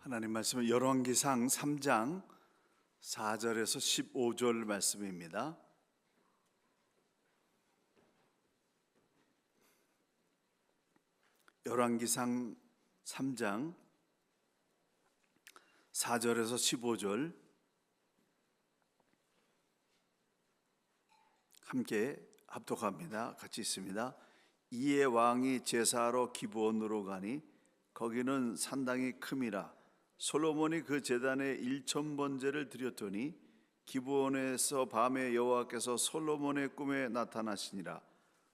하나님 말씀은 열왕기상 3장 4절에서 15절 말씀입니다. 열왕기상 3장 4절에서 15절 함께 합독합니다. 같이 있습니다. 이에 왕이 제사하러 기브온으로 가니 거기는 산당이 큼이라. 솔로몬이 그 제단에 1000번제를 드렸더니 기브온에서 밤에 여호와께서 솔로몬의 꿈에 나타나시니라.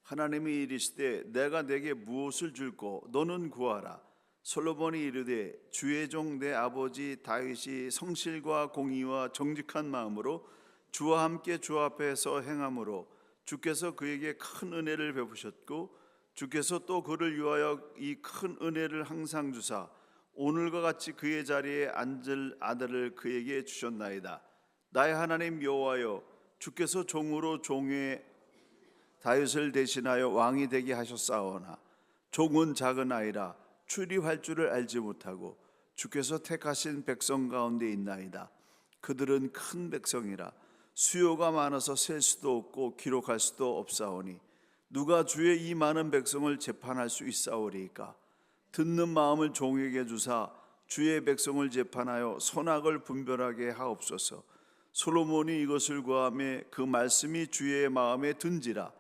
하나님이 이르시되 내가 내게 무엇을 줄꼬 너는 구하라. 솔로몬이 이르되 주의 종 내 아버지 다윗이 성실과 공의와 정직한 마음으로 주와 함께 주 앞에서 행함으로 주께서 그에게 큰 은혜를 베푸셨고 주께서 또 그를 위하여 이 큰 은혜를 항상 주사 오늘과 같이 그의 자리에 앉을 아들을 그에게 주셨나이다. 나의 하나님 여호와여, 주께서 종으로 종의 다윗을 대신하여 왕이 되게 하셨사오나 종은 작은 아이라 추리할 줄을 알지 못하고 주께서 택하신 백성 가운데 있나이다. 그들은 큰 백성이라 수요가 많아서 셀 수도 없고 기록할 수도 없사오니 누가 주의 이 많은 백성을 재판할 수 있사오리이까. 듣는 마음을 종에게 주사 주의 백성을 재판하여 선악을 분별하게 하옵소서. 솔로몬이 이것을 구하며 그 말씀이 주의 마음에 든지라.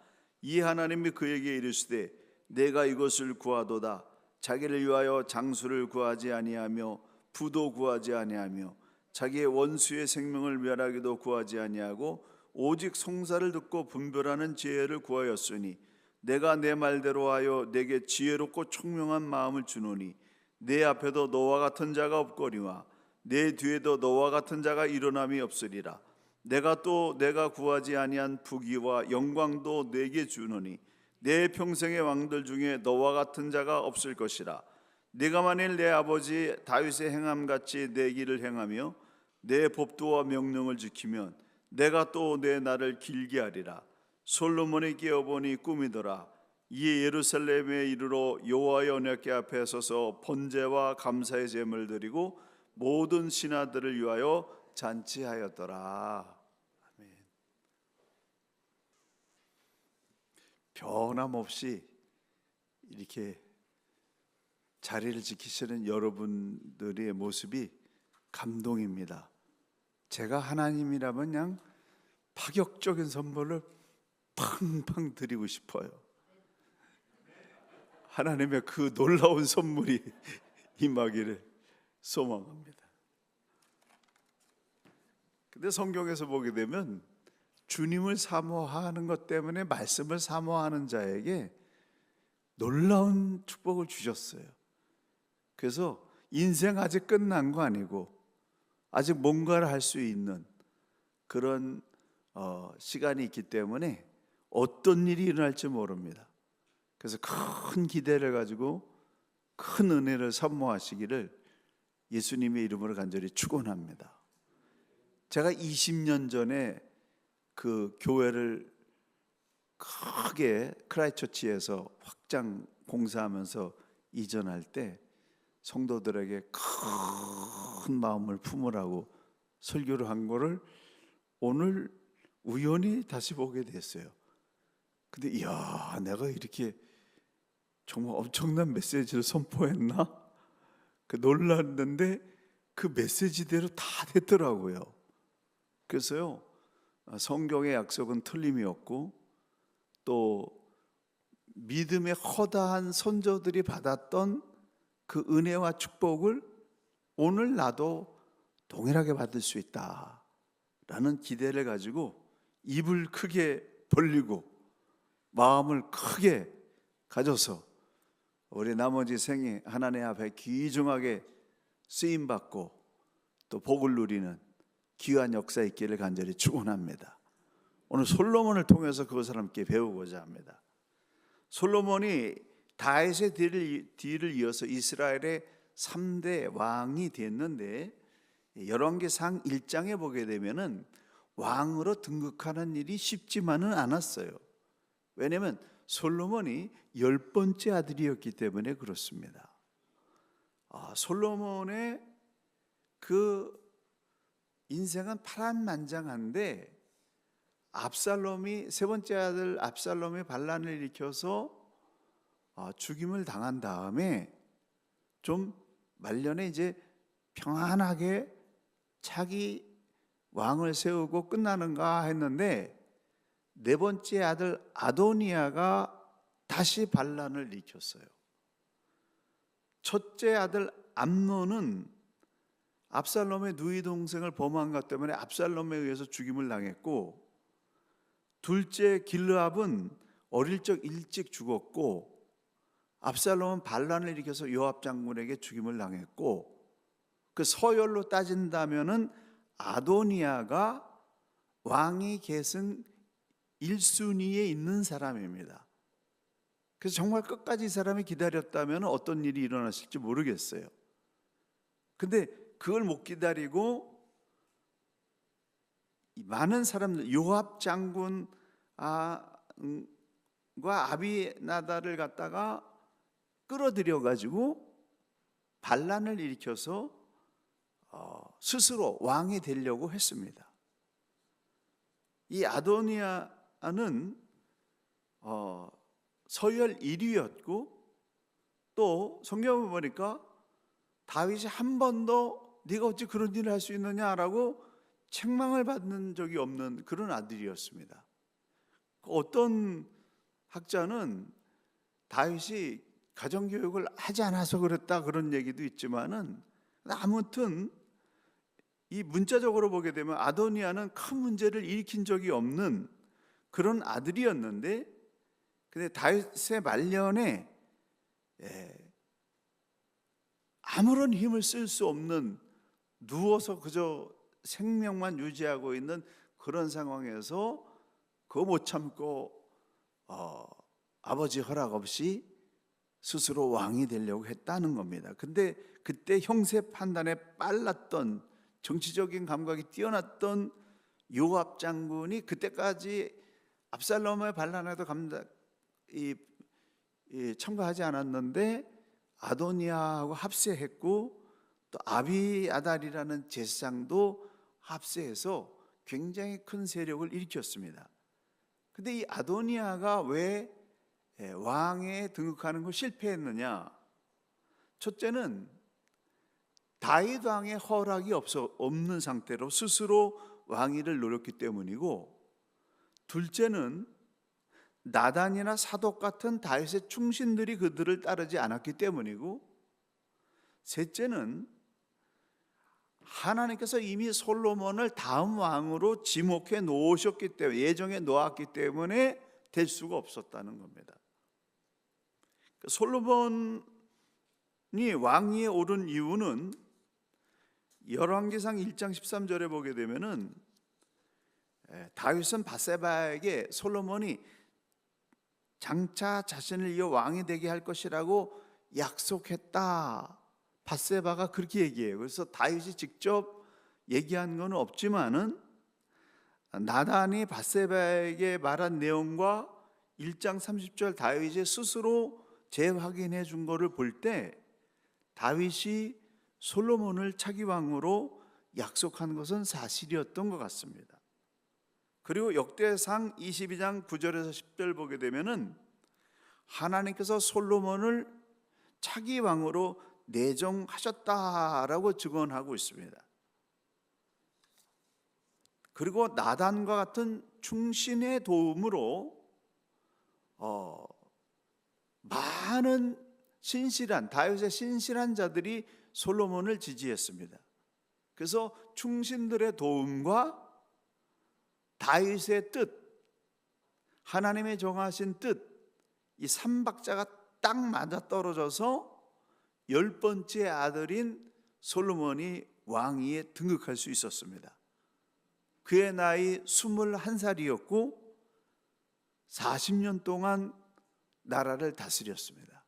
이 하나님이 그에게 이르시되 내가 이것을 구하도다. 자기를 위하여 장수를 구하지 아니하며 부도 구하지 아니하며 자기의 원수의 생명을 멸하기도 구하지 아니하고 오직 송사를 듣고 분별하는 지혜를 구하였으니 내가 내 말대로 하여 내게 지혜롭고 총명한 마음을 주노니 내 앞에도 너와 같은 자가 없거니와 내 뒤에도 너와 같은 자가 일어남이 없으리라. 내가 구하지 아니한 부귀와 영광도 내게 주노니 내 평생의 왕들 중에 너와 같은 자가 없을 것이라. 내가 만일 내 아버지 다윗의 행함같이 내 길을 행하며 내 법도와 명령을 지키면 내가 또 내 날을 길게 하리라. 솔로몬이 깨어보니 꿈이더라. 이에 예루살렘에 이르러 여호와의 언약궤 앞에 서서 번제와 감사의 제물을 드리고 모든 신하들을 위하여 잔치하였더라. 아멘. 변함없이 이렇게 자리를 지키시는 여러분들의 모습이 감동입니다. 제가 하나님이라면 그냥 파격적인 선물을 팡팡 드리고 싶어요. 하나님의 그 놀라운 선물이 임하기를 소망합니다. 근데 성경에서 보게 되면 주님을 사모하는 것 때문에 말씀을 사모하는 자에게 놀라운 축복을 주셨어요. 그래서 인생 아직 끝난 거 아니고 아직 뭔가를 할 수 있는 그런 시간이 있기 때문에 어떤 일이 일어날지 모릅니다. 그래서 큰 기대를 가지고 큰 은혜를 사모하시기를 예수님의 이름으로 간절히 축원합니다. 제가 20년 전에 그 교회를 크게 크라이처치에서 확장 공사하면서 이전할 때 성도들에게 큰 마음을 품으라고 설교를 한 거를 오늘 우연히 다시 보게 됐어요. 근데 이야, 내가 이렇게 정말 엄청난 메시지를 선포했나? 놀랐는데 그 메시지대로 다 됐더라고요. 그래서요, 성경의 약속은 틀림이 없고 또 믿음의 허다한 선조들이 받았던 그 은혜와 축복을 오늘 나도 동일하게 받을 수 있다라는 기대를 가지고 입을 크게 벌리고 마음을 크게 가져서 우리 나머지 생에 하나님 앞에 귀중하게 쓰임받고 또 복을 누리는 귀한 역사 있기를 간절히 축원합니다. 오늘 솔로몬을 통해서 그것을 함께 배우고자 합니다. 솔로몬이 다윗의 뒤를 이어서 이스라엘의 3대 왕이 됐는데 열왕기상 1장에 보게 되면은 왕으로 등극하는 일이 쉽지만은 않았어요. 왜냐하면 솔로몬이 10번째 아들이었기 때문에 그렇습니다. 솔로몬의 그 인생은 파란만장한데 압살롬이 세 번째 아들 압살롬이 반란을 일으켜서 죽임을 당한 다음에 좀 말년에 이제 평안하게 자기 왕을 세우고 끝나는가 했는데 네 번째 아들 아도니아가 다시 반란을 일으켰어요. 첫째 아들 암논은 압살롬의 누이 동생을 범한 것 때문에 압살롬에 의해서 죽임을 당했고, 둘째 길르압은 어릴 적 일찍 죽었고, 압살롬은 반란을 일으켜서 요압 장군에게 죽임을 당했고, 그 서열로 따진다면은 아도니아가 왕위 계승 1순위에 있는 사람입니다. 그래서 정말 끝까지 이 사람이 기다렸다면 어떤 일이 일어났을지 모르겠어요. 근데 그걸 못 기다리고 많은 사람들, 요압 장군과 아비나다를 갖다가 끌어들여 가지고 반란을 일으켜서 스스로 왕이 되려고 했습니다. 이 아도니아는 서열 1위였고, 또 성경을 보니까 다윗이 한 번도 네가 어찌 그런 일을 할 수 있느냐라고 책망을 받는 적이 없는 그런 아들이었습니다. 어떤 학자는 다윗이 가정교육을 하지 않아서 그랬다 그런 얘기도 있지만은, 아무튼 이 문자적으로 보게 되면 아도니아는 큰 문제를 일으킨 적이 없는 그런 아들이었는데, 근데 다윗의 말년에 아무런 힘을 쓸 수 없는, 누워서 그저 생명만 유지하고 있는 그런 상황에서 그거 못 참고 아버지 허락 없이 스스로 왕이 되려고 했다는 겁니다. 근데 그때 형세 판단에 빨랐던, 정치적인 감각이 뛰어났던 요압 장군이 그때까지 압살롬의 반란에도 참가하지 않았는데 아도니아하고 합세했고, 또 아비아달이라는 제사장도 합세해서 굉장히 큰 세력을 일으켰습니다. 근데 이 아도니아가 왜 왕에 등극하는 걸 실패했느냐? 첫째는 다윗 왕의 허락이 없는 상태로 스스로 왕위를 노렸기 때문이고, 둘째는 나단이나 사독 같은 다윗의 충신들이 그들을 따르지 않았기 때문이고, 셋째는 하나님께서 이미 솔로몬을 다음 왕으로 지목해 놓으셨기 때문에, 예정해 놓았기 때문에 될 수가 없었다는 겁니다. 솔로몬이 왕위에 오른 이유는 열왕기상 1장 13절에 보게 되면은 다윗은 밧세바에게 솔로몬이 장차 자신을 이어 왕이 되게 할 것이라고 약속했다, 밧세바가 그렇게 얘기해요. 그래서 다윗이 직접 얘기한 건 없지만은 나단이 밧세바에게 말한 내용과 1장 30절 다윗이 스스로 재확인해 준 거를 볼 때 다윗이 솔로몬을 차기 왕으로 약속한 것은 사실이었던 것 같습니다. 그리고 역대상 22장 9절에서 10절 보게 되면은 하나님께서 솔로몬을 차기 왕으로 내정하셨다라고 증언하고 있습니다. 그리고 나단과 같은 충신의 도움으로 많은 다윗의 신실한 자들이 솔로몬을 지지했습니다. 그래서 충신들의 도움과 다윗의 뜻, 하나님의 정하신 뜻, 이 삼박자가 딱 맞아떨어져서 10번째 아들인 솔로몬이 왕위에 등극할 수 있었습니다. 그의 나이 21살이었고 40년 동안 나라를 다스렸습니다.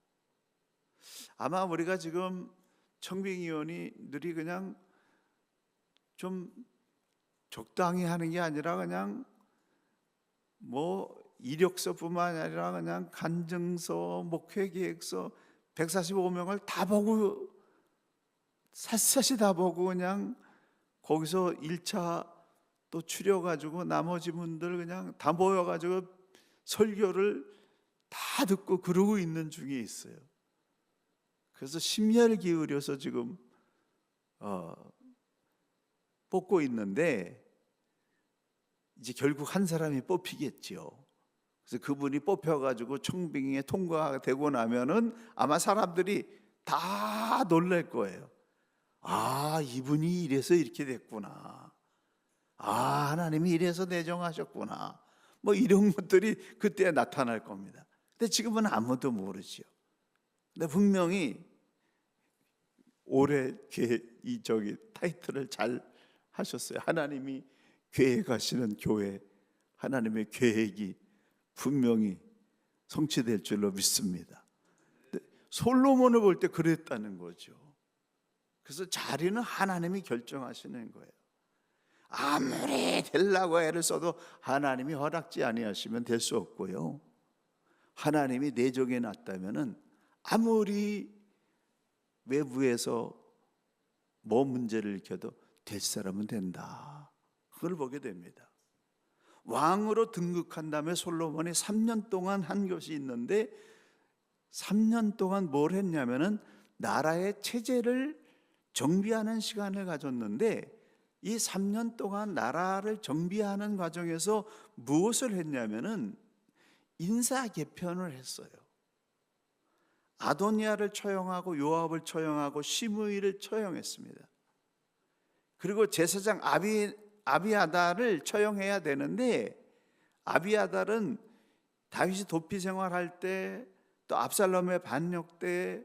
아마 우리가 지금 청빙위원들이 그냥 좀 적당히 하는 게 아니라 그냥 이력서뿐만 아니라 그냥 간증서, 목회계획서 145명을 다 보고 샅샅이 다 보고 그냥 거기서 1차 또 추려가지고 나머지 분들 그냥 다 모여가지고 설교를 다 듣고 그러고 있는 중에 있어요. 그래서 심혈 기울여서 지금 뽑고 있는데 이제 결국 한 사람이 뽑히겠지요. 그래서 그분이 뽑혀가지고 청빙에 통과가 되고 나면은 아마 사람들이 다 놀랄 거예요. 아, 이분이 이래서 이렇게 됐구나. 아, 하나님이 이래서 내정하셨구나. 뭐 이런 것들이 그때 나타날 겁니다. 근데 지금은 아무도 모르지요. 근데 분명히 올해 타이틀을 잘 하셨어요. 하나님이 계획하시는 교회, 하나님의 계획이 분명히 성취될 줄로 믿습니다. 솔로몬을 볼 때 그랬다는 거죠. 그래서 자리는 하나님이 결정하시는 거예요. 아무리 되려고 애를 써도 하나님이 허락지 아니하시면 될 수 없고요. 하나님이 내정해 놨다면은 아무리 외부에서 뭐 문제를 일으켜도 될 사람은 된다. 그걸 보게 됩니다. 왕으로 등극한 다음에 솔로몬이 3년 동안 한 것이 있는데 3년 동안 뭘 했냐면은 나라의 체제를 정비하는 시간을 가졌는데 이 3년 동안 나라를 정비하는 과정에서 무엇을 했냐면은 인사 개편을 했어요. 아도니아를 처형하고 요압을 처형하고 시므이를 처형했습니다. 그리고 제사장 아비아달을 처형해야 되는데 아비아달은 다윗이 도피 생활할 때 또 압살롬의 반역 때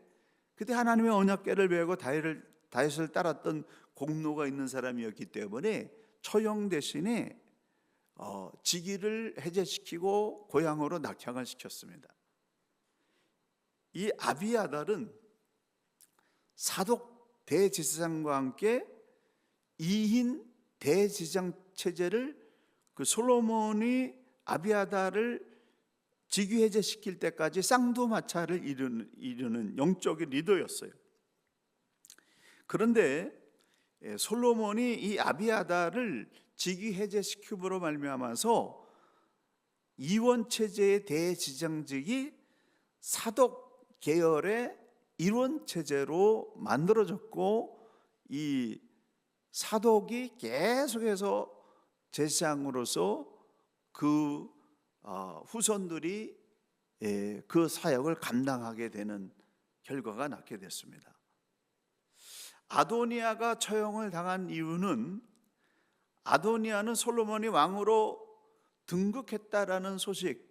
그때 하나님의 언약궤를 메고 다윗을 따랐던 공로가 있는 사람이었기 때문에 처형 대신에 직위를 해제시키고 고향으로 낙향을 시켰습니다. 이 아비아달은 사독 대제사장과 함께 2인 대제사장 체제를 그 솔로몬이 아비아달을 직위 해제시킬 때까지 쌍두마차를 이루는 영적인 리더였어요. 그런데 솔로몬이 이 아비아달을 직위 해제시킴으로 말미암아서 이원 체제의 대제사장직이 사독 계열의 일원 체제로 만들어졌고 이 사독이 계속해서 제사장으로서 그 후손들이 그 사역을 감당하게 되는 결과가 낳게 됐습니다. 아도니아가 처형을 당한 이유는 아도니아는 솔로몬이 왕으로 등극했다라는 소식,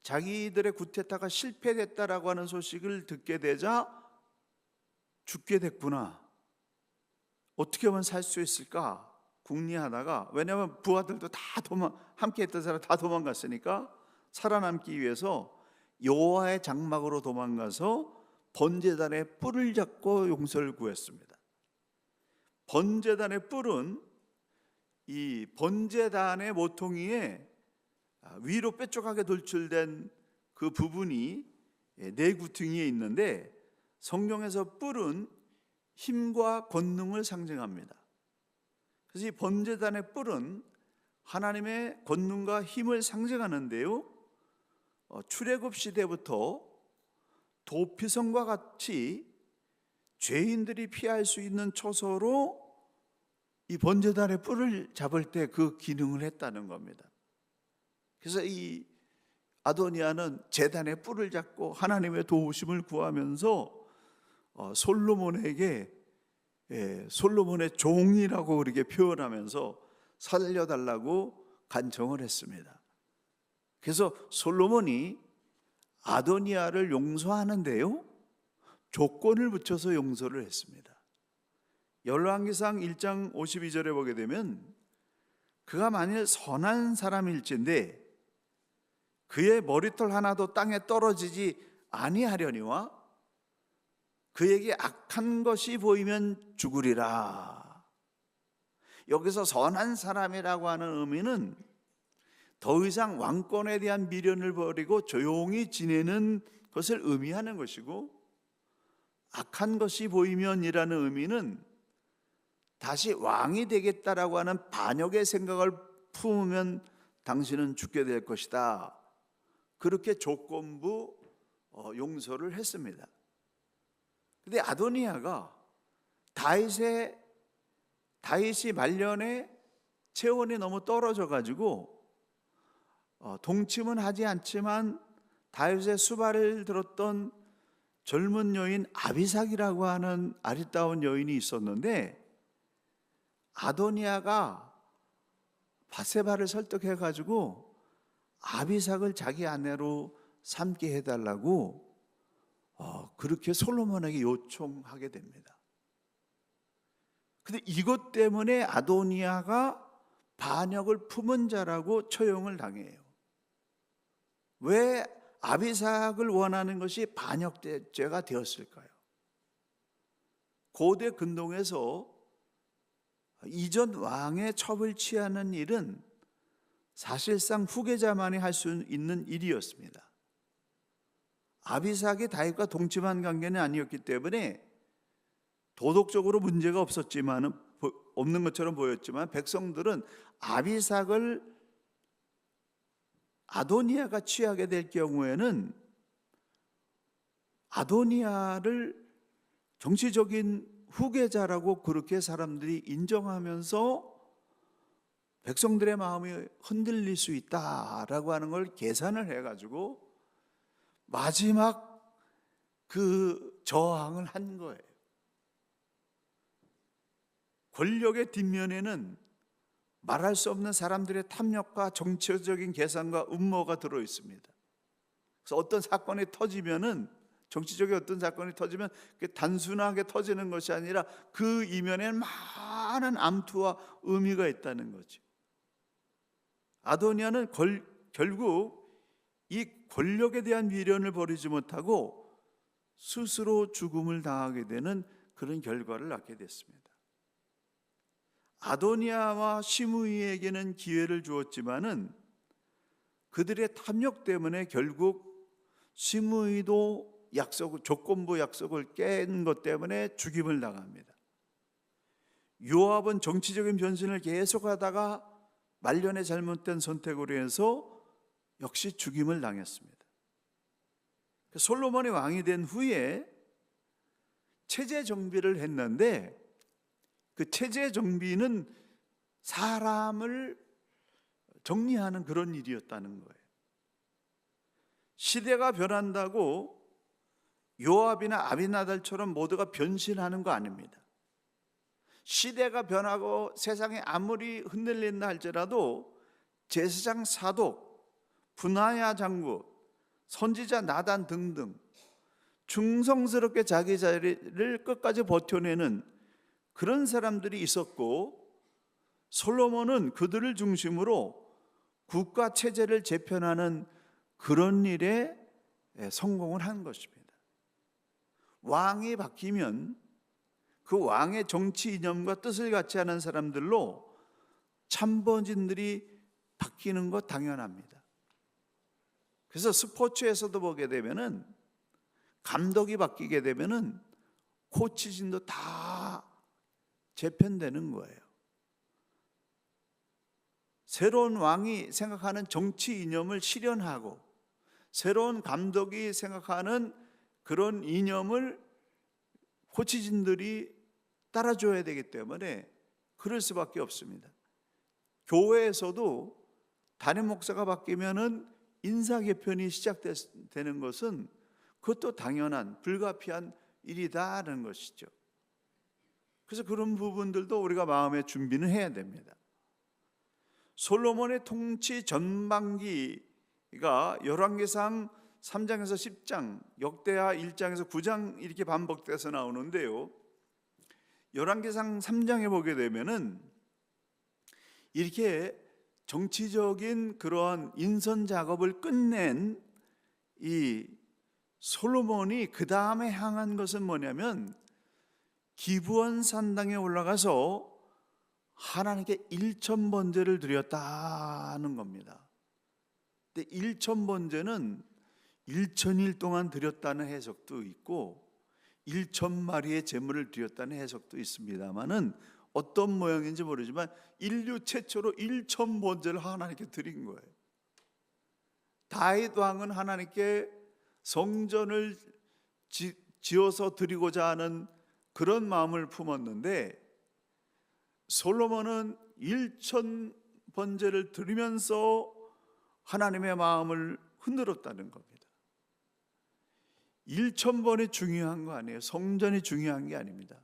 자기들의 구테타가 실패됐다라고 하는 소식을 듣게 되자 죽게 됐구나. 어떻게 하면 살 수 있을까? 궁리하다가, 왜냐하면 부하들도 다 함께 했던 사람 다 도망갔으니까 살아남기 위해서 여호와의 장막으로 도망가서 번제단의 뿔을 잡고 용서를 구했습니다. 번제단의 뿔은 이 번제단의 모퉁이에 위로 뾰족하게 돌출된 그 부분이 네 구퉁이에 있는데 성경에서 뿔은 힘과 권능을 상징합니다. 그래서 이 번제단의 뿔은 하나님의 권능과 힘을 상징하는데요, 출애굽 시대부터 도피성과 같이 죄인들이 피할 수 있는 초소로 이 번제단의 뿔을 잡을 때 그 기능을 했다는 겁니다. 그래서 이 아도니아는 제단의 뿔을 잡고 하나님의 도우심을 구하면서 솔로몬에게 솔로몬의 종이라고 그렇게 표현하면서 살려달라고 간청을 했습니다. 그래서 솔로몬이 아도니아를 용서하는데요, 조건을 붙여서 용서를 했습니다. 열왕기상 1장 52절에 보게 되면 그가 만일 선한 사람일진데 그의 머리털 하나도 땅에 떨어지지 아니하려니와 그에게 악한 것이 보이면 죽으리라. 여기서 선한 사람이라고 하는 의미는 더 이상 왕권에 대한 미련을 버리고 조용히 지내는 것을 의미하는 것이고, 악한 것이 보이면이라는 의미는 다시 왕이 되겠다라고 하는 반역의 생각을 품으면 당신은 죽게 될 것이다. 그렇게 조건부 용서를 했습니다. 근데 아도니아가 다윗이 말년에 체온이 너무 떨어져 가지고 동침은 하지 않지만 다윗의 수발을 들었던 젊은 여인 아비삭이라고 하는 아리따운 여인이 있었는데, 아도니아가 바세바를 설득해 가지고 아비삭을 자기 아내로 삼게 해달라고 그렇게 솔로몬에게 요청하게 됩니다. 근데 이것 때문에 아도니아가 반역을 품은 자라고 처형을 당해요. 왜 아비삭을 원하는 것이 반역죄가 되었을까요? 고대 근동에서 이전 왕의 첩을 취하는 일은 사실상 후계자만이 할 수 있는 일이었습니다. 아비삭이 다윗과 동침한 관계는 아니었기 때문에 도덕적으로 문제가 없는 것처럼 보였지만, 백성들은 아비삭을 아도니아가 취하게 될 경우에는 아도니아를 정치적인 후계자라고 그렇게 사람들이 인정하면서 백성들의 마음이 흔들릴 수 있다라고 하는 걸 계산을 해가지고 마지막 그 저항을 한 거예요. 권력의 뒷면에는 말할 수 없는 사람들의 탐욕과 정치적인 계산과 음모가 들어 있습니다. 그래서 어떤 사건이 터지면은, 정치적인 어떤 사건이 터지면 그게 단순하게 터지는 것이 아니라 그 이면에는 많은 암투와 의미가 있다는 거죠. 아도니아는 결국 이 권력에 대한 미련을 버리지 못하고 스스로 죽음을 당하게 되는 그런 결과를 낳게 됐습니다. 아도니아와 시므이에게는 기회를 주었지만은 그들의 탐욕 때문에 결국 시므이도 조건부 약속을 깬 것 때문에 죽임을 당합니다. 요압은 정치적인 변신을 계속하다가 말년에 잘못된 선택으로 해서 역시 죽임을 당했습니다. 솔로몬이 왕이 된 후에 체제 정비를 했는데, 그 체제 정비는 사람을 정리하는 그런 일이었다는 거예요. 시대가 변한다고 요압이나 아비나달처럼 모두가 변신하는 거 아닙니다. 시대가 변하고 세상이 아무리 흔들린다 할지라도 제사장 사독, 분하야 장구, 선지자 나단 등등 충성스럽게 자기 자리를 끝까지 버텨내는 그런 사람들이 있었고, 솔로몬은 그들을 중심으로 국가 체제를 재편하는 그런 일에 성공을 한 것입니다. 왕이 바뀌면 그 왕의 정치 이념과 뜻을 같이 하는 사람들로 참번진들이 바뀌는 것 당연합니다. 그래서 스포츠에서도 보게 되면은 감독이 바뀌게 되면은 코치진도 다 재편되는 거예요. 새로운 왕이 생각하는 정치 이념을 실현하고 새로운 감독이 생각하는 그런 이념을 코치진들이 따라줘야 되기 때문에 그럴 수밖에 없습니다. 교회에서도 담임 목사가 바뀌면은 인사 개편이 시작되는 것은 그것도 당연한 불가피한 일이다라는 것이죠. 그래서 그런 부분들도 우리가 마음의 준비는 해야 됩니다. 솔로몬의 통치 전반기가 열왕기상 3장에서 10장, 역대하 1장에서 9장 이렇게 반복돼서 나오는데요, 열왕기상 3장에 보게 되면은 이렇게 정치적인 그러한 인선 작업을 끝낸 이 솔로몬이 그 다음에 향한 것은 뭐냐면 기브온 산당에 올라가서 하나님께 1,000번제를 드렸다는 겁니다. 근데 1,000번제는 1,000일 동안 드렸다는 해석도 있고 1,000마리의 제물을 드렸다는 해석도 있습니다만은 어떤 모양인지 모르지만 인류 최초로 1,000번제를 하나님께 드린 거예요. 다윗 왕은 하나님께 성전을 지어서 드리고자 하는 그런 마음을 품었는데, 솔로몬은 1,000번제를 드리면서 하나님의 마음을 흔들었다는 겁니다. 1,000번이 중요한 거 아니에요. 성전이 중요한 게 아닙니다.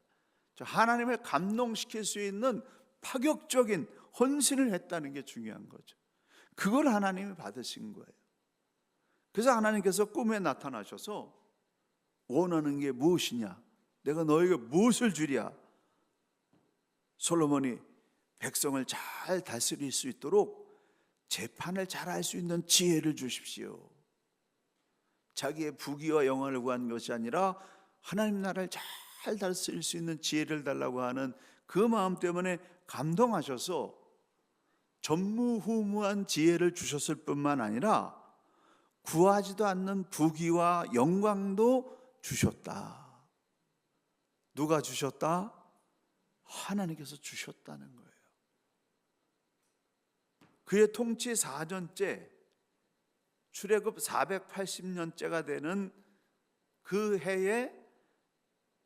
하나님을 감동시킬 수 있는 파격적인 헌신을 했다는 게 중요한 거죠. 그걸 하나님이 받으신 거예요. 그래서 하나님께서 꿈에 나타나셔서 원하는 게 무엇이냐, 내가 너에게 무엇을 주랴. 솔로몬이 백성을 잘 다스릴 수 있도록 재판을 잘 할 수 있는 지혜를 주십시오. 자기의 부귀와 영화를 구한 것이 아니라 하나님 나라를 잘 다스릴 수 있는 지혜를 달라고 하는 그 마음 때문에 감동하셔서 전무후무한 지혜를 주셨을 뿐만 아니라 구하지도 않는 부귀와 영광도 주셨다. 누가 주셨다? 하나님께서 주셨다는 거예요. 그의 통치 4년째, 출애굽 480년째가 되는 그 해에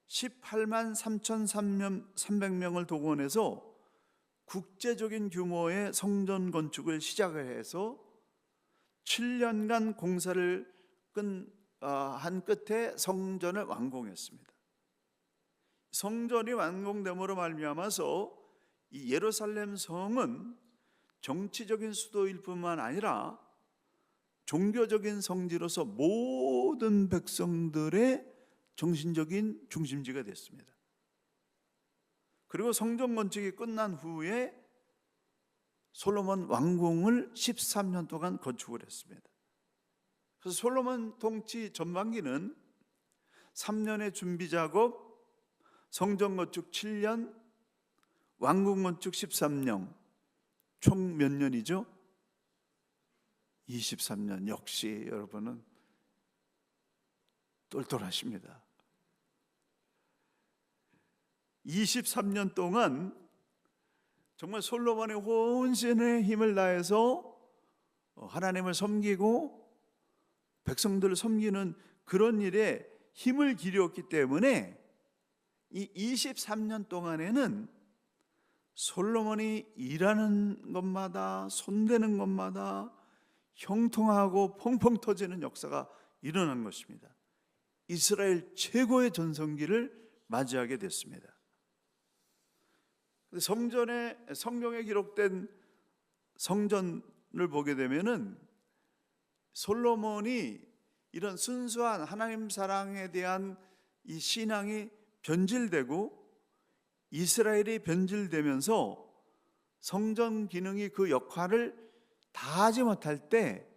18만 3,300명을 동원해서 국제적인 규모의 성전 건축을 시작을 해서 7년간 공사를 한 끝에 성전을 완공했습니다. 성전이 완공됨으로 말미암아서 이 예루살렘 성은 정치적인 수도일 뿐만 아니라 종교적인 성지로서 모든 백성들의 정신적인 중심지가 됐습니다. 그리고 성전 건축이 끝난 후에 솔로몬 왕궁을 13년 동안 건축을 했습니다. 그래서 솔로몬 통치 전반기는 3년의 준비 작업, 성전 건축 7년, 왕궁 건축 13년, 총 몇 년이죠? 23년. 역시 여러분은 똘똘하십니다. 23년 동안 정말 솔로몬의 혼신의 힘을 다해서 하나님을 섬기고 백성들을 섬기는 그런 일에 힘을 기울였기 때문에 이 23년 동안에는 솔로몬이 일하는 것마다, 손대는 것마다 형통하고 펑펑 터지는 역사가 일어난 것입니다. 이스라엘 최고의 전성기를 맞이하게 됐습니다. 성경에 기록된 성전을 보게 되면은 솔로몬이 이런 순수한 하나님 사랑에 대한 이 신앙이 변질되고 이스라엘이 변질되면서 성전 기능이 그 역할을 다하지 못할 때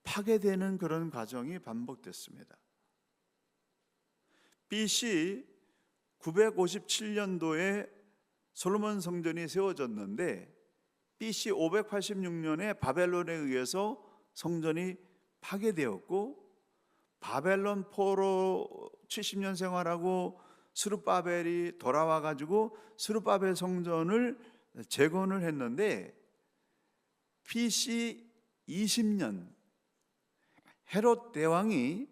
파괴되는 그런 과정이 반복됐습니다. BC 957년도에 솔로몬 성전이 세워졌는데 BC 586년에 바벨론에 의해서 성전이 파괴되었고, 바벨론 포로 70년 생활하고 스룹바벨이 돌아와 가지고 스룹바벨 성전을 재건을 했는데 BC 20년 헤롯 대왕이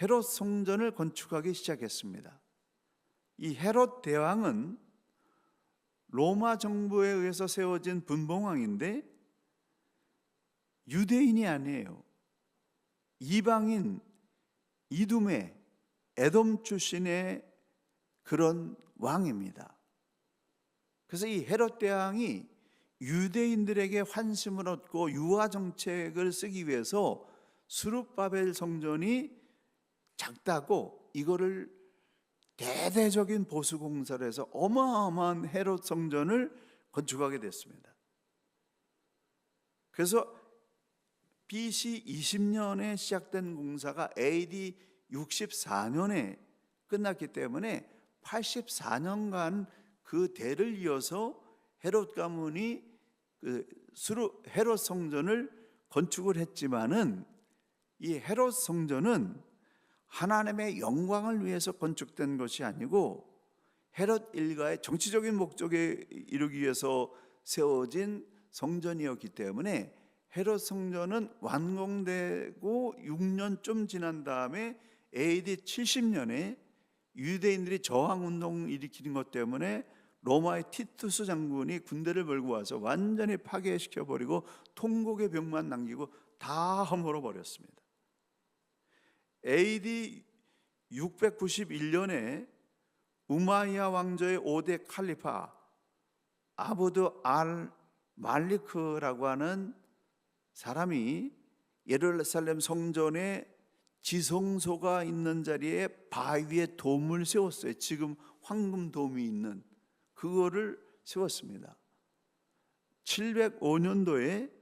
헤롯 성전을 건축하기 시작했습니다. 이 헤롯 대왕은 로마 정부에 의해서 세워진 분봉왕인데 유대인이 아니에요. 이방인, 이두메, 에돔 출신의 그런 왕입니다. 그래서 이 헤롯 대왕이 유대인들에게 환심을 얻고 유화 정책을 쓰기 위해서 스룹바벨 성전이 작다고 이거를 대대적인 보수 공사를 해서 어마어마한 헤롯 성전을 건축하게 됐습니다. 그래서 BC 20년에 시작된 공사가 AD 64년에 끝났기 때문에 84년간 그 대를 이어서 헤롯 가문이 헤롯 성전을 건축을 했지만은 이 헤롯 성전은 하나님의 영광을 위해서 건축된 것이 아니고 헤롯 일가의 정치적인 목적에 이루기 위해서 세워진 성전이었기 때문에 헤롯 성전은 완공되고 6년쯤 지난 다음에 AD 70년에 유대인들이 저항운동을 일으키는 것 때문에 로마의 티투스 장군이 군대를 몰고 와서 완전히 파괴시켜버리고 통곡의 벽만 남기고 다 허물어 버렸습니다. AD 691년에 우마이야 왕조의 5대 칼리파 아부드 알 말리크라고 하는 사람이 예루살렘 성전에 지성소가 있는 자리에 바위에 돔을 세웠어요. 지금 황금돔이 있는 그거를 세웠습니다. 705년도에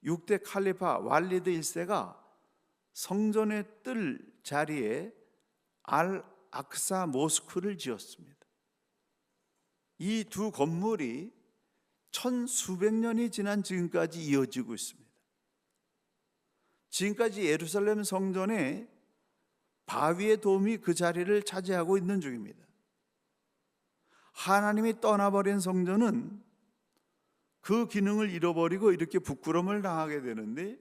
6대 칼리파 왈리드 1세가 성전의 뜰 자리에 알 악사 모스크를 지었습니다. 이 두 건물이 천수백 년이 지난 지금까지 이어지고 있습니다. 지금까지 예루살렘 성전에 바위의 돔이 그 자리를 차지하고 있는 중입니다. 하나님이 떠나버린 성전은 그 기능을 잃어버리고 이렇게 부끄러움을 당하게 되는데,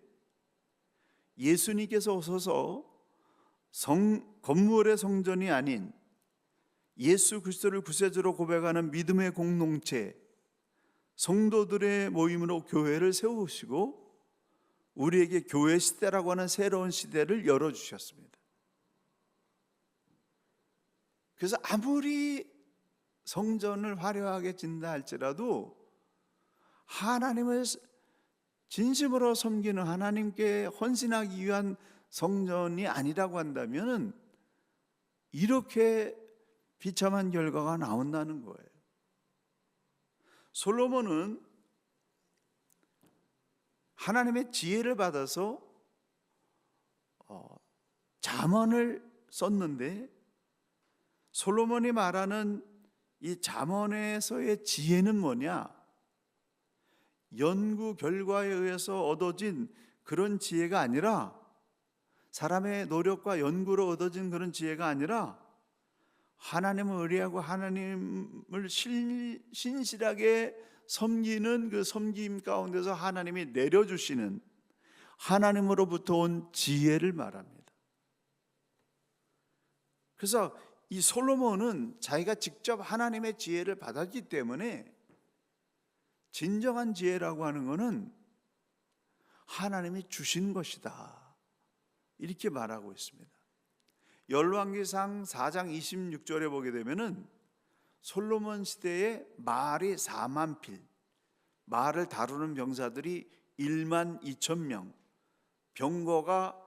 예수님께서 오셔서 건물의 성전이 아닌 예수 그리스도를 구세주로 고백하는 믿음의 공동체, 성도들의 모임으로 교회를 세우시고 우리에게 교회 시대라고 하는 새로운 시대를 열어주셨습니다. 그래서 아무리 성전을 화려하게 짓는다 할지라도 하나님을 진심으로 섬기는, 하나님께 헌신하기 위한 성전이 아니라고 한다면 이렇게 비참한 결과가 나온다는 거예요. 솔로몬은 하나님의 지혜를 받아서 잠언을 썼는데, 솔로몬이 말하는 이 잠언에서의 지혜는 뭐냐? 연구 결과에 의해서 얻어진 그런 지혜가 아니라, 사람의 노력과 연구로 얻어진 그런 지혜가 아니라, 하나님을 의뢰하고 하나님을 신실하게 섬기는 그 섬김 가운데서 하나님이 내려주시는 하나님으로부터 온 지혜를 말합니다. 그래서 이 솔로몬은 자기가 직접 하나님의 지혜를 받았기 때문에 진정한 지혜라고 하는 것은 하나님이 주신 것이다, 이렇게 말하고 있습니다. 열왕기상 4장 26절에 보게 되면은 솔로몬 시대에 말이 4만 필, 말을 다루는 병사들이 1만 2천 명, 병거가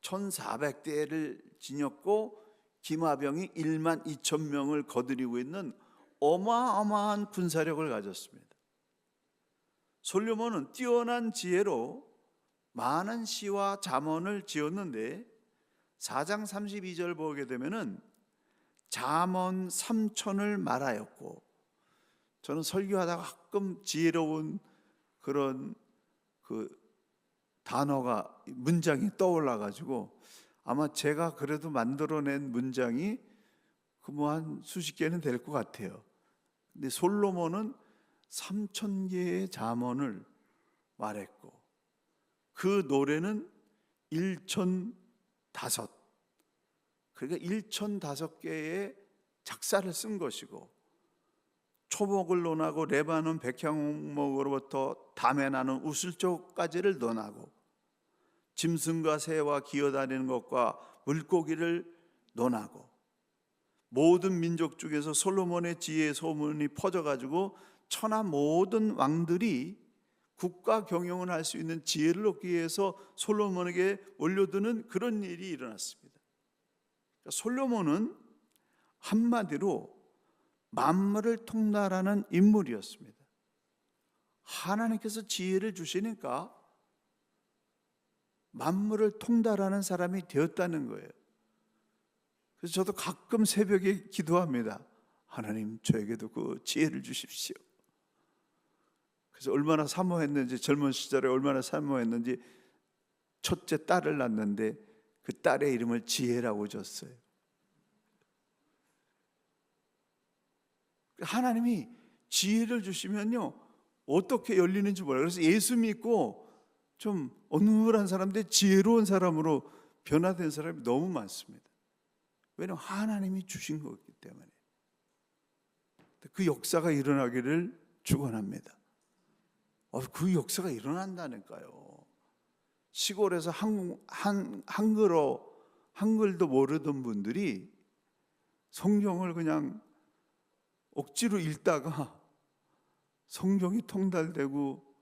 1,400대를 지녔고 기마병이 1만 2천 명을 거느리고 있는 어마어마한 군사력을 가졌습니다. 솔로몬은 뛰어난 지혜로 많은 시와 잠언을 지었는데 4장 32절 보게 되면은 잠언 3천을 말하였고, 저는 설교하다가 가끔 지혜로운 그런 그 단어가, 문장이 떠올라 가지고 아마 제가 그래도 만들어낸 문장이 그 뭐 한 수십 개는 될 것 같아요. 근데 솔로몬은 3,000개의 잠언을 말했고, 그 노래는 1,005, 그러니까 1,005개의 작사를 쓴 것이고, 초목을 논하고 레바논 백향목으로부터 담에 나는 우슬초까지를 논하고, 짐승과 새와 기어다니는 것과 물고기를 논하고, 모든 민족 중에서 솔로몬의 지혜의 소문이 퍼져가지고 천하 모든 왕들이 국가 경영을 할 수 있는 지혜를 얻기 위해서 솔로몬에게 올려드는 그런 일이 일어났습니다. 솔로몬은 한마디로 만물을 통달하는 인물이었습니다. 하나님께서 지혜를 주시니까 만물을 통달하는 사람이 되었다는 거예요. 그래서 저도 가끔 새벽에 기도합니다. 하나님, 저에게도 그 지혜를 주십시오. 그래서 얼마나 사모했는지, 젊은 시절에 얼마나 사모했는지, 첫째 딸을 낳는데 그 딸의 이름을 지혜라고 줬어요. 하나님이 지혜를 주시면요, 어떻게 열리는지 몰라요. 그래서 예수 믿고 좀 어눌한 사람들 지혜로운 사람으로 변화된 사람이 너무 많습니다. 왜냐하면 하나님이 주신 거기 때문에. 그 역사가 일어나기를 축원합니다. 그 역사가 일어난다니까요. 시골에서 한글도 모르던 분들이 성경을 그냥 억지로 읽다가 성경이 통달되고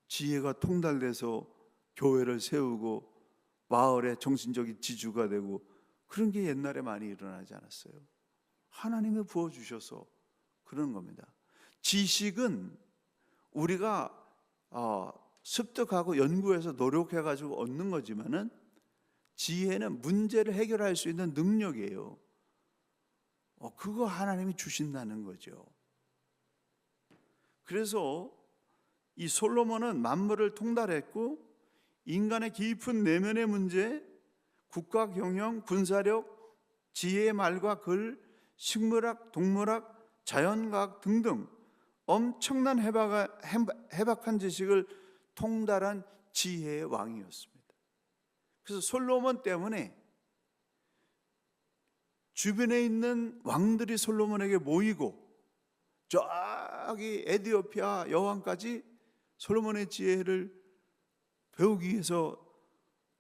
지혜가 통달돼서 교회를 세우고 마을의 정신적인 지주가 되고, 그런 게 옛날에 많이 일어나지 않았어요? 하나님이 부어주셔서 그런 겁니다. 지식은 우리가 습득하고 연구해서 노력해가지고 얻는 거지만은, 지혜는 문제를 해결할 수 있는 능력이에요. 그거 하나님이 주신다는 거죠. 그래서 이 솔로몬은 만물을 통달했고, 인간의 깊은 내면의 문제, 국가 경영, 군사력, 지혜의 말과 글, 식물학, 동물학, 자연과학 등등 엄청난 해박한 지식을 통달한 지혜의 왕이었습니다. 그래서 솔로몬 때문에 주변에 있는 왕들이 솔로몬에게 모이고, 저기 에티오피아 여왕까지 솔로몬의 지혜를 배우기 위해서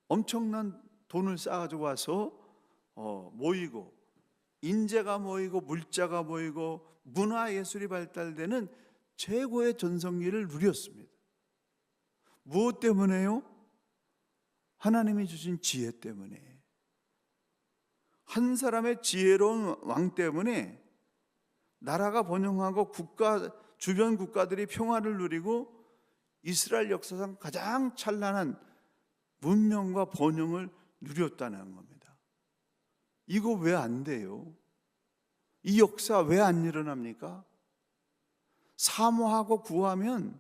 엄청난 돈을 쌓아가지고 와서 모이고, 인재가 모이고 물자가 모이고 문화예술이 발달되는 최고의 전성기를 누렸습니다. 무엇 때문에요? 하나님이 주신 지혜 때문에. 한 사람의 지혜로운 왕 때문에 나라가 번영하고 주변 국가들이 평화를 누리고 이스라엘 역사상 가장 찬란한 문명과 번영을 누렸다는 겁니다. 이거 왜 안 돼요? 이 역사 왜 안 일어납니까? 사모하고 구하면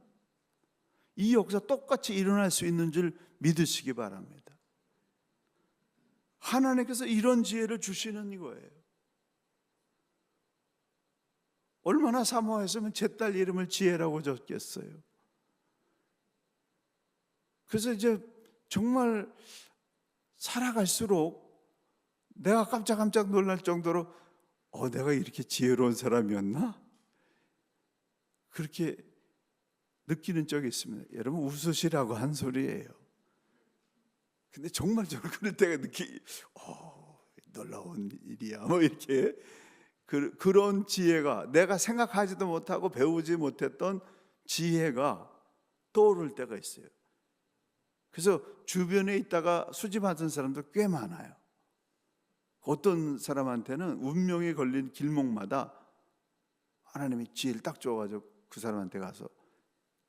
이 역사 똑같이 일어날 수 있는 줄 믿으시기 바랍니다. 하나님께서 이런 지혜를 주시는 이거예요. 얼마나 사모했으면 제 딸 이름을 지혜라고 줬겠어요. 그래서 이제 정말 살아갈수록 내가 깜짝깜짝 놀랄 정도로 내가 이렇게 지혜로운 사람이었나? 그렇게 느끼는 적이 있습니다. 여러분 웃으시라고 한 소리예요. 근데 정말 저는 그럴 때가 놀라운 일이야. 이렇게 그런 지혜가, 내가 생각하지도 못하고 배우지 못했던 지혜가 떠오를 때가 있어요. 그래서 주변에 있다가 수집하던 사람도 꽤 많아요. 어떤 사람한테는 운명이 걸린 길목마다 하나님이 지혜를 딱 줘가지고 그 사람한테 가서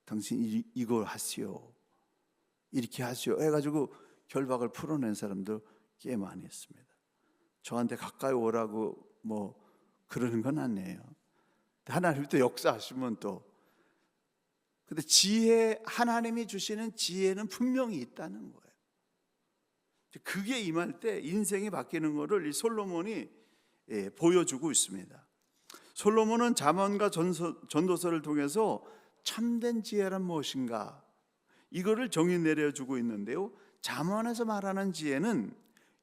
당신 이걸 하시오, 이렇게 하시오 해가지고 결박을 풀어낸 사람도 꽤 많이 있습니다. 저한테 가까이 오라고 그러는 건 아니에요. 하나님이 또 역사하시면 또. 근데 하나님이 주시는 지혜는 분명히 있다는 거예요. 그게 임할 때 인생이 바뀌는 것을 이 솔로몬이 보여주고 있습니다. 솔로몬은 잠언과 전도서를 통해서 참된 지혜란 무엇인가, 이거를 정의 내려주고 있는데요. 잠언에서 말하는 지혜는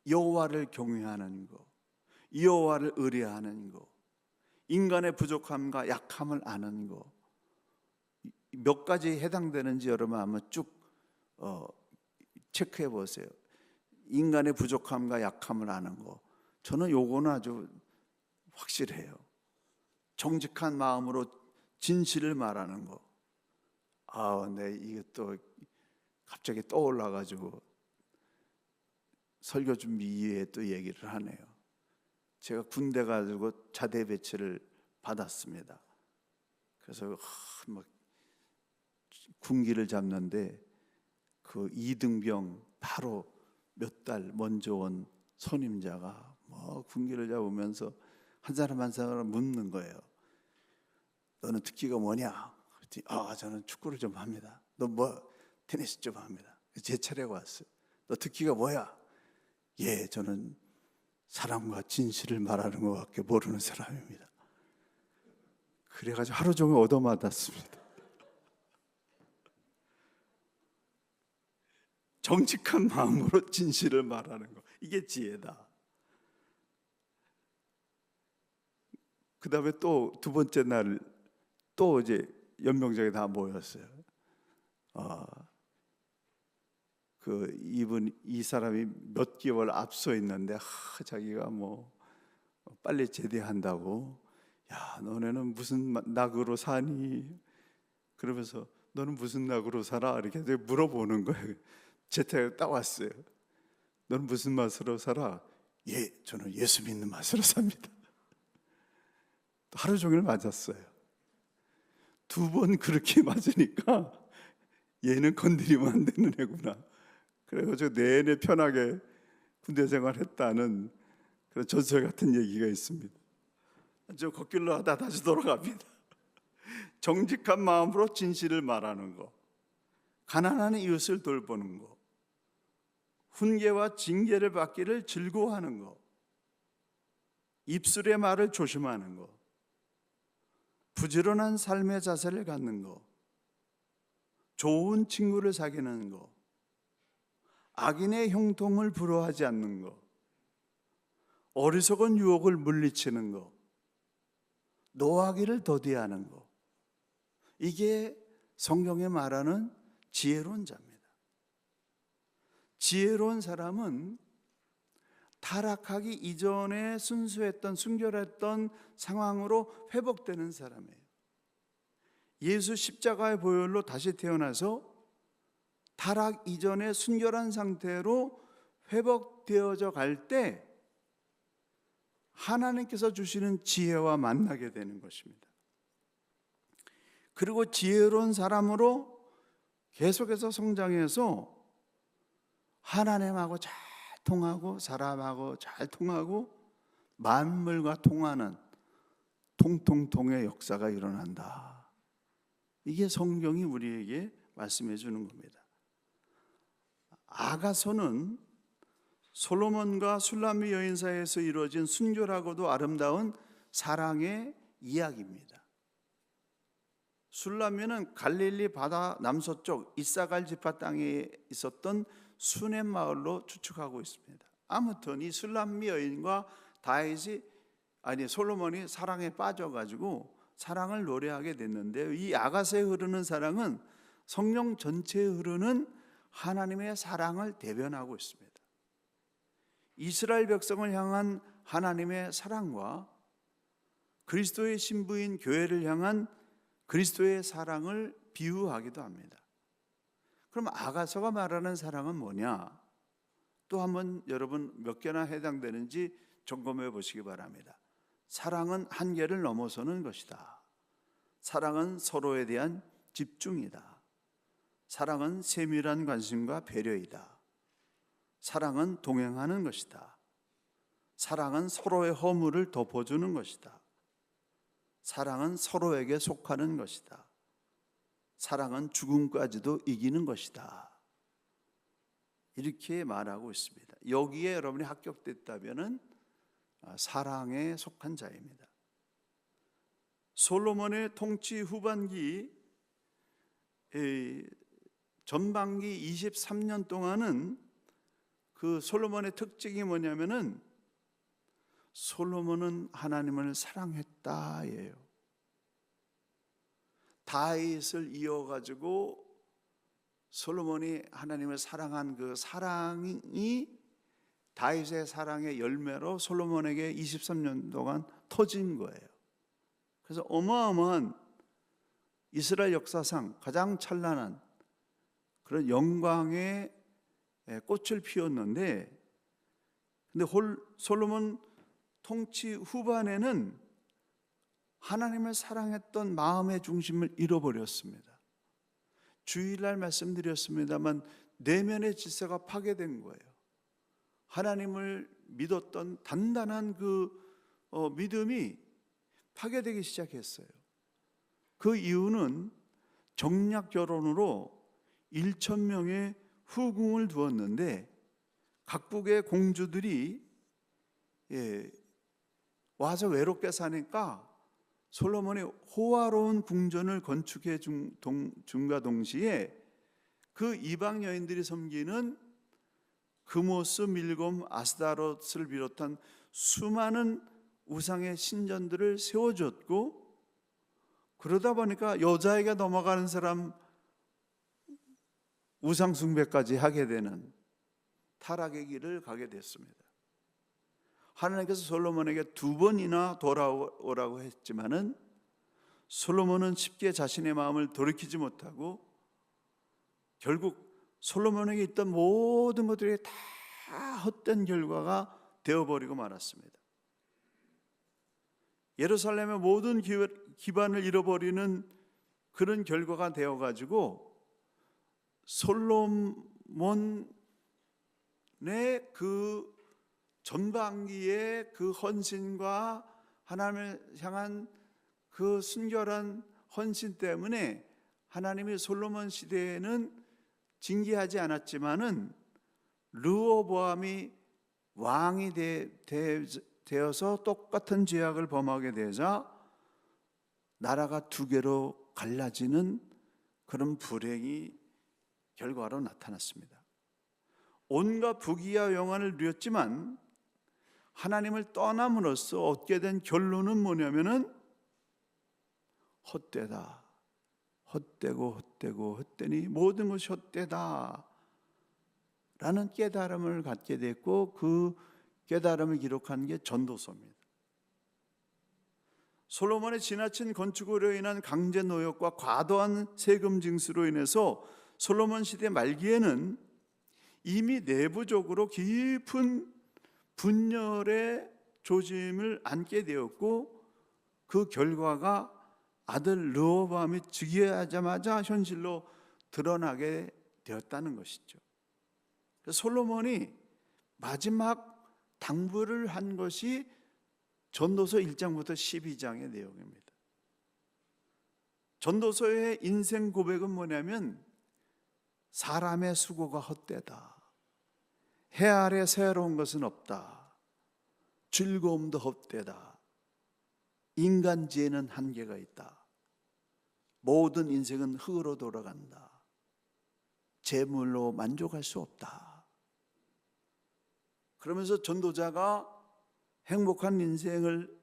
여호와를 경외하는 것, 여호와를 의뢰하는 것, 인간의 부족함과 약함을 아는 것, 몇 가지 해당되는지 여러분 한번 쭉 체크해 보세요. 인간의 부족함과 약함을 아는 것, 저는 요거는 아주 확실해요. 정직한 마음으로 진실을 말하는 것. 이게 또 갑자기 떠올라가지고 설교 준비 이후에 또 얘기를 하네요. 제가 군대 가지고 자대 배치를 받았습니다. 그래서 군기를 잡는데 그 이등병 바로 몇 달 먼저 온 선임자가 군기를 잡으면서 한 사람 한 사람 묻는 거예요. 너는 특기가 뭐냐? 그랬더니 저는 축구를 좀 합니다. 너 테니스 좀 합니다. 제 차례가 왔어요. 너 특기가 뭐야? 예, 저는 사랑과 진실을 말하는 것밖에 모르는 사람입니다. 그래가지고 하루 종일 얻어맞았습니다. 정직한 마음으로 진실을 말하는 거, 이게 지혜다. 그 다음에 또 두 번째 날 또 이제 연명장에 다 모였어요. 이 사람이 몇 개월 앞서 있는데 자기가 뭐 빨리 제대한다고, 야, 너네는 무슨 낙으로 사니? 그러면서 너는 무슨 낙으로 살아? 이렇게 물어보는 거예요. 제태가 딱 왔어요. 너는 무슨 맛으로 살아? 예, 저는 예수 믿는 맛으로 삽니다. 하루 종일 맞았어요. 두 번 그렇게 맞으니까 얘는 건드리면 안 되는 애구나. 그래가지고 내내 편하게 군대 생활했다는 그런 전설 같은 얘기가 있습니다. 저 걷길로 하다 다시 돌아갑니다. 정직한 마음으로 진실을 말하는 거, 가난한 이웃을 돌보는 거, 훈계와 징계를 받기를 즐거워하는 거, 입술의 말을 조심하는 거, 부지런한 삶의 자세를 갖는 거, 좋은 친구를 사귀는 거, 악인의 형통을 부러워하지 않는 거, 어리석은 유혹을 물리치는 거, 노하기를 더디하는 거, 이게 성경에 말하는 지혜로운 자입니다. 지혜로운 사람은 타락하기 이전에 순수했던, 순결했던 상황으로 회복되는 사람이에요. 예수 십자가의 보혈로 다시 태어나서 타락 이전에 순결한 상태로 회복되어져 갈 때 하나님께서 주시는 지혜와 만나게 되는 것입니다. 그리고 지혜로운 사람으로 계속해서 성장해서 하나님하고 잘 통하고 사람하고 잘 통하고 만물과 통하는 통통통의 역사가 일어난다. 이게 성경이 우리에게 말씀해 주는 겁니다. 아가서는 솔로몬과 술람미 여인 사이에서 이루어진 순결하고도 아름다운 사랑의 이야기입니다. 술람미는 갈릴리 바다 남서쪽 이사갈 지파 땅에 있었던 수넴 마을로 추측하고 있습니다. 아무튼 이 술람미 여인과 솔로몬이 사랑에 빠져가지고 사랑을 노래하게 됐는데요. 이 아가서에 흐르는 사랑은 성령 전체에 흐르는 하나님의 사랑을 대변하고 있습니다. 이스라엘 백성을 향한 하나님의 사랑과 그리스도의 신부인 교회를 향한 그리스도의 사랑을 비유하기도 합니다. 그럼 아가서가 말하는 사랑은 뭐냐? 또 한번 여러분 몇 개나 해당되는지 점검해 보시기 바랍니다. 사랑은 한계를 넘어서는 것이다. 사랑은 서로에 대한 집중이다. 사랑은 세밀한 관심과 배려이다. 사랑은 동행하는 것이다. 사랑은 서로의 허물을 덮어주는 것이다. 사랑은 서로에게 속하는 것이다. 사랑은 죽음까지도 이기는 것이다. 이렇게 말하고 있습니다. 여기에 여러분이 합격됐다면 사랑에 속한 자입니다. 솔로몬의 통치 후반기, 전반기 23년 동안은 그 솔로몬의 특징이 뭐냐면은 솔로몬은 하나님을 사랑했다예요. 다윗을 이어가지고 솔로몬이 하나님을 사랑한 그 사랑이 다윗의 사랑의 열매로 솔로몬에게 23년 동안 터진 거예요. 그래서 어마어마한 이스라엘 역사상 가장 찬란한 그런 영광의 꽃을 피웠는데, 근데 솔로몬 통치 후반에는 하나님을 사랑했던 마음의 중심을 잃어버렸습니다. 주일날 말씀드렸습니다만 내면의 질서가 파괴된 거예요. 하나님을 믿었던 단단한 그 믿음이 파괴되기 시작했어요. 그 이유는 정략 결혼으로 1,000명의 후궁을 두었는데 각국의 공주들이 와서 외롭게 사니까 솔로몬이 호화로운 궁전을 건축해 준과 동시에 그 이방 여인들이 섬기는 그모스, 밀곰, 아스다롯을 비롯한 수많은 우상의 신전들을 세워줬고, 그러다 보니까 여자에게 넘어가는 사람 우상 숭배까지 하게 되는 타락의 길을 가게 됐습니다. 하나님께서 솔로몬에게 2번이나 돌아오라고 했지만은 솔로몬은 쉽게 자신의 마음을 돌이키지 못하고 결국 솔로몬에게 있던 모든 것들이 다 헛된 결과가 되어버리고 말았습니다. 예루살렘의 모든 기반을 잃어버리는 그런 결과가 되어가지고 솔로몬의 그 전반기의 그 헌신과 하나님을 향한 그 순결한 헌신 때문에 하나님이 솔로몬 시대에는 징계하지 않았지만은 르호보암이 왕이 되어서 똑같은 죄악을 범하게 되자 나라가 2개로 갈라지는 그런 불행이 결과로 나타났습니다. 온갖 부귀와 영화를 누렸지만 하나님을 떠남으로써 얻게 된 결론은 뭐냐면은 헛되다. 헛되고 헛되니 모든 것이 헛되다 라는 깨달음을 갖게 됐고, 그 깨달음을 기록한 게 전도서입니다. 솔로몬의 지나친 건축으로 인한 강제 노역과 과도한 세금 징수로 인해서 솔로몬 시대 말기에는 이미 내부적으로 깊은 분열의 조짐을 안게 되었고, 그 결과가 아들 르호보암이 즉위하자마자 현실로 드러나게 되었다는 것이죠. 솔로몬이 마지막 당부를 한 것이 전도서 1장부터 12장의 내용입니다. 전도서의 인생 고백은 뭐냐면 사람의 수고가 헛되다. 해 아래 새로운 것은 없다. 즐거움도 헛되다. 인간지혜는 한계가 있다. 모든 인생은 흙으로 돌아간다. 재물로 만족할 수 없다. 그러면서 전도자가 행복한 인생을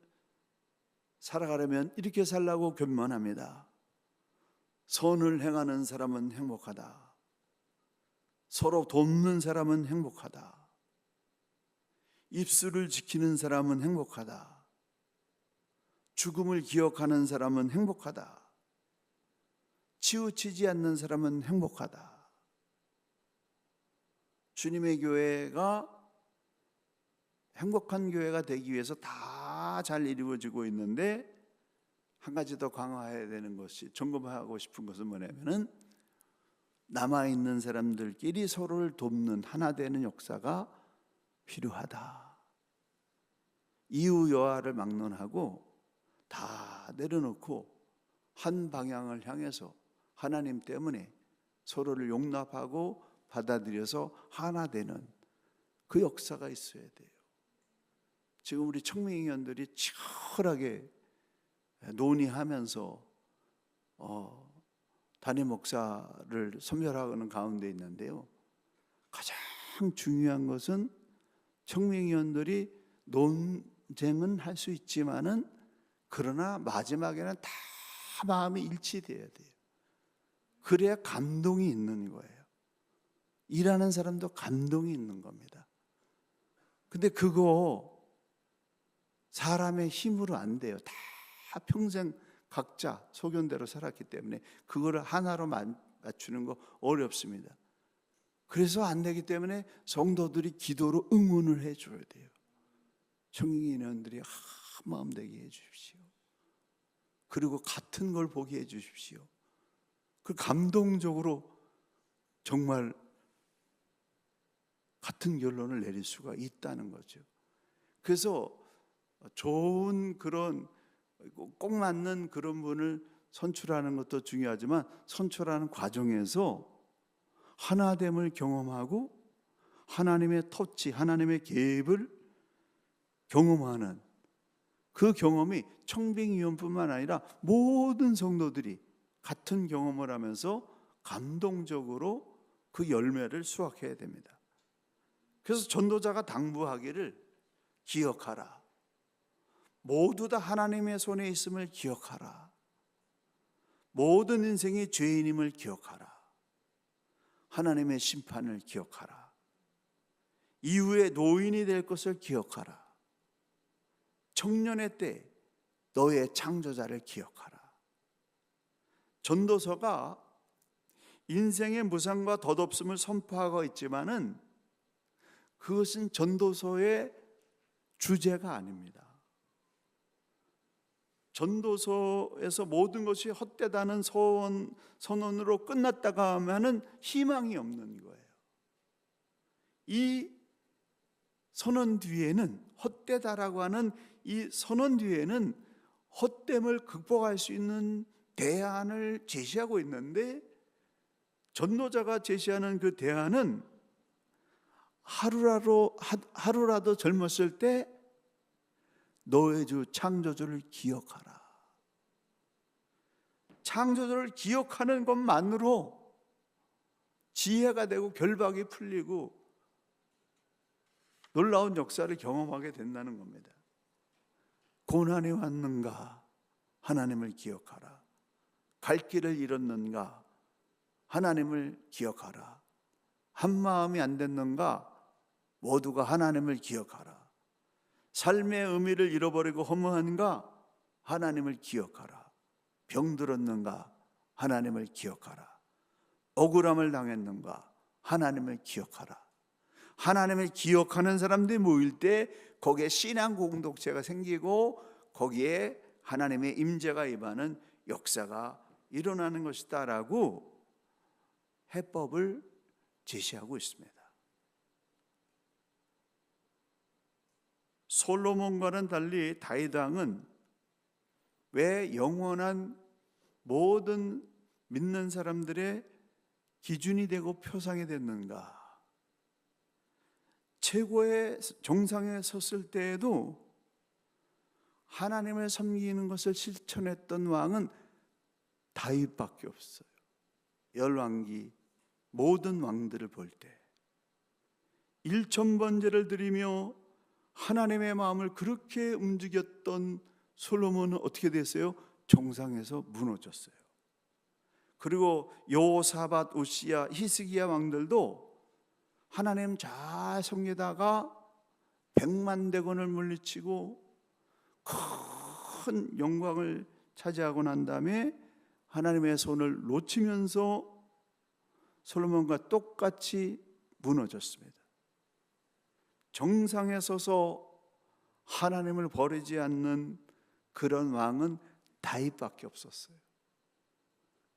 살아가려면 이렇게 살라고 권면합니다. 선을 행하는 사람은 행복하다. 서로 돕는 사람은 행복하다. 입술을 지키는 사람은 행복하다. 죽음을 기억하는 사람은 행복하다. 치우치지 않는 사람은 행복하다. 주님의 교회가 행복한 교회가 되기 위해서 다 잘 이루어지고 있는데, 한 가지 더 강화해야 되는 것이, 점검하고 싶은 것은 뭐냐면은 남아있는 사람들끼리 서로를 돕는 하나 되는 역사가 필요하다. 이유 여하를 막론하고 다 내려놓고 한 방향을 향해서 하나님 때문에 서로를 용납하고 받아들여서 하나 되는 그 역사가 있어야 돼요. 지금 우리 청명위원들이 치열하게 논의하면서 담임 목사를 선별하는 가운데 있는데요, 가장 중요한 것은 청명위원들이 논쟁은 할 수 있지만은 그러나 마지막에는 다 마음이 일치돼야 돼요. 그래야 감동이 있는 거예요. 일하는 사람도 감동이 있는 겁니다. 근데 그거 사람의 힘으로 안 돼요. 다 평생 각자 소견대로 살았기 때문에 그거를 하나로 맞추는 거 어렵습니다. 그래서 안 되기 때문에 성도들이 기도로 응원을 해줘야 돼요. 청년인원들이 한 마음 되게 해주십시오. 그리고 같은 걸 보게 해주십시오. 그 감동적으로 정말 같은 결론을 내릴 수가 있다는 거죠. 그래서 좋은 그런 꼭 맞는 그런 분을 선출하는 것도 중요하지만 선출하는 과정에서 하나됨을 경험하고 하나님의 터치, 하나님의 개입을 경험하는 그 경험이 청빙위원뿐만 아니라 모든 성도들이 같은 경험을 하면서 감동적으로 그 열매를 수확해야 됩니다. 그래서 전도자가 당부하기를 기억하라. 모두 다 하나님의 손에 있음을 기억하라. 모든 인생이 죄인임을 기억하라. 하나님의 심판을 기억하라. 이후에 노인이 될 것을 기억하라. 청년의 때 너의 창조자를 기억하라. 전도서가 인생의 무상과 덧없음을 선포하고 있지만은 그것은 전도서의 주제가 아닙니다. 전도서에서 모든 것이 헛되다는 선언으로 끝났다가 하면은 희망이 없는 거예요. 이 선언 뒤에는, 헛되다라고 하는 이 선언 뒤에는 헛됨을 극복할 수 있는 대안을 제시하고 있는데, 전도자가 제시하는 그 대안은 하루라도 젊었을 때 너의 주 창조주를 기억하라. 창조주를 기억하는 것만으로 지혜가 되고 결박이 풀리고 놀라운 역사를 경험하게 된다는 겁니다. 고난이 왔는가? 하나님을 기억하라. 갈 길을 잃었는가? 하나님을 기억하라. 한 마음이 안 됐는가? 모두가 하나님을 기억하라. 삶의 의미를 잃어버리고 허무한가? 하나님을 기억하라. 병들었는가? 하나님을 기억하라. 억울함을 당했는가? 하나님을 기억하라. 하나님을 기억하는 사람들이 모일 때 거기에 신앙 공동체가 생기고 거기에 하나님의 임재가 임하는 역사가 일어나는 것이다라고 해법을 제시하고 있습니다. 솔로몬과는 달리 다윗 왕은 왜 영원한 모든 믿는 사람들의 기준이 되고 표상이 됐는가? 최고의 정상에 섰을 때에도 하나님을 섬기는 것을 실천했던 왕은 다윗밖에 없어요. 열왕기 모든 왕들을 볼 때 1000번제를 드리며 하나님의 마음을 그렇게 움직였던 솔로몬은 어떻게 됐어요? 정상에서 무너졌어요. 그리고 여호사밧, 우시야, 히스기야 왕들도 하나님 잘 섬기다가 100만 대군을 물리치고 큰 영광을 차지하고 난 다음에 하나님의 손을 놓치면서 솔로몬과 똑같이 무너졌습니다. 정상에 서서 하나님을 버리지 않는 그런 왕은 다윗밖에 없었어요.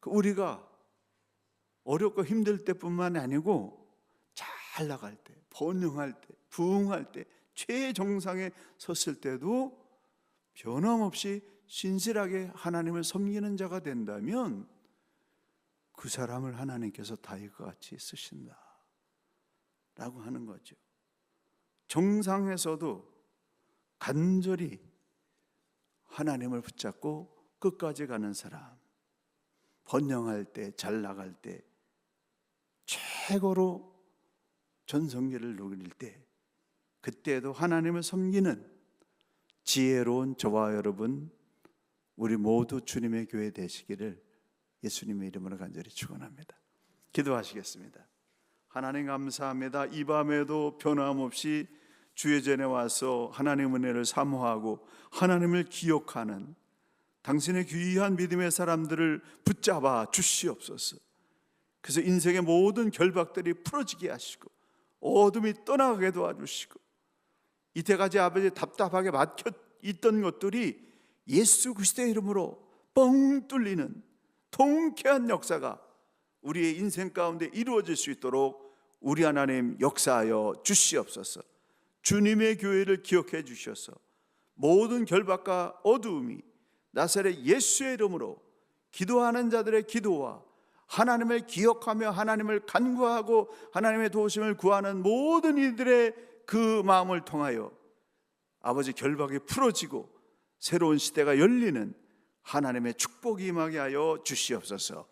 우리가 어렵고 힘들 때뿐만 아니고 잘 나갈 때, 번영할 때, 부흥할 때, 최정상에 섰을 때도 변함없이 신실하게 하나님을 섬기는 자가 된다면 그 사람을 하나님께서 다윗과 같이 쓰신다 라고 하는 거죠. 정상에서도 간절히 하나님을 붙잡고 끝까지 가는 사람, 번영할 때, 잘 나갈 때, 최고로 전성기를 누릴 때, 그때도 하나님을 섬기는 지혜로운 저와 여러분, 우리 모두 주님의 교회 되시기를 예수님의 이름으로 간절히 축원합니다. 기도하시겠습니다. 하나님 감사합니다. 이 밤에도 변함없이 주의 전에 와서 하나님의 은혜를 사모하고 하나님을 기억하는 당신의 귀한 믿음의 사람들을 붙잡아 주시옵소서. 그래서 인생의 모든 결박들이 풀어지게 하시고 어둠이 떠나가게 도와주시고 이때까지 아버지 답답하게 막혀 있던 것들이 예수 그리스도의 이름으로 뻥 뚫리는 통쾌한 역사가 우리의 인생 가운데 이루어질 수 있도록 우리 하나님 역사하여 주시옵소서. 주님의 교회를 기억해 주셔서 모든 결박과 어두움이 나사렛 예수의 이름으로 기도하는 자들의 기도와 하나님을 기억하며 하나님을 간구하고 하나님의 도우심을 구하는 모든 이들의 그 마음을 통하여 아버지 결박이 풀어지고 새로운 시대가 열리는 하나님의 축복이 임하게 하여 주시옵소서.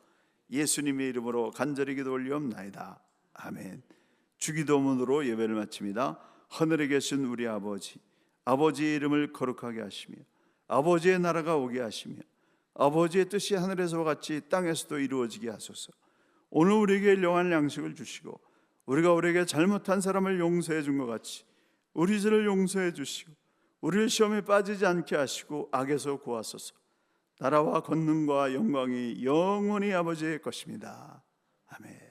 예수님의 이름으로 간절히 기도 올리옵나이다. 아멘. 주기도문으로 예배를 마칩니다. 하늘에 계신 우리 아버지, 아버지의 이름을 거룩하게 하시며 아버지의 나라가 오게 하시며 아버지의 뜻이 하늘에서와 같이 땅에서도 이루어지게 하소서. 오늘 우리에게 일용할 양식을 주시고 우리가 우리에게 잘못한 사람을 용서해 준 것 같이 우리 죄를 용서해 주시고 우리를 시험에 빠지지 않게 하시고 악에서 구하소서. 나라와 권능과 영광이 영원히 아버지의 것입니다. 아멘.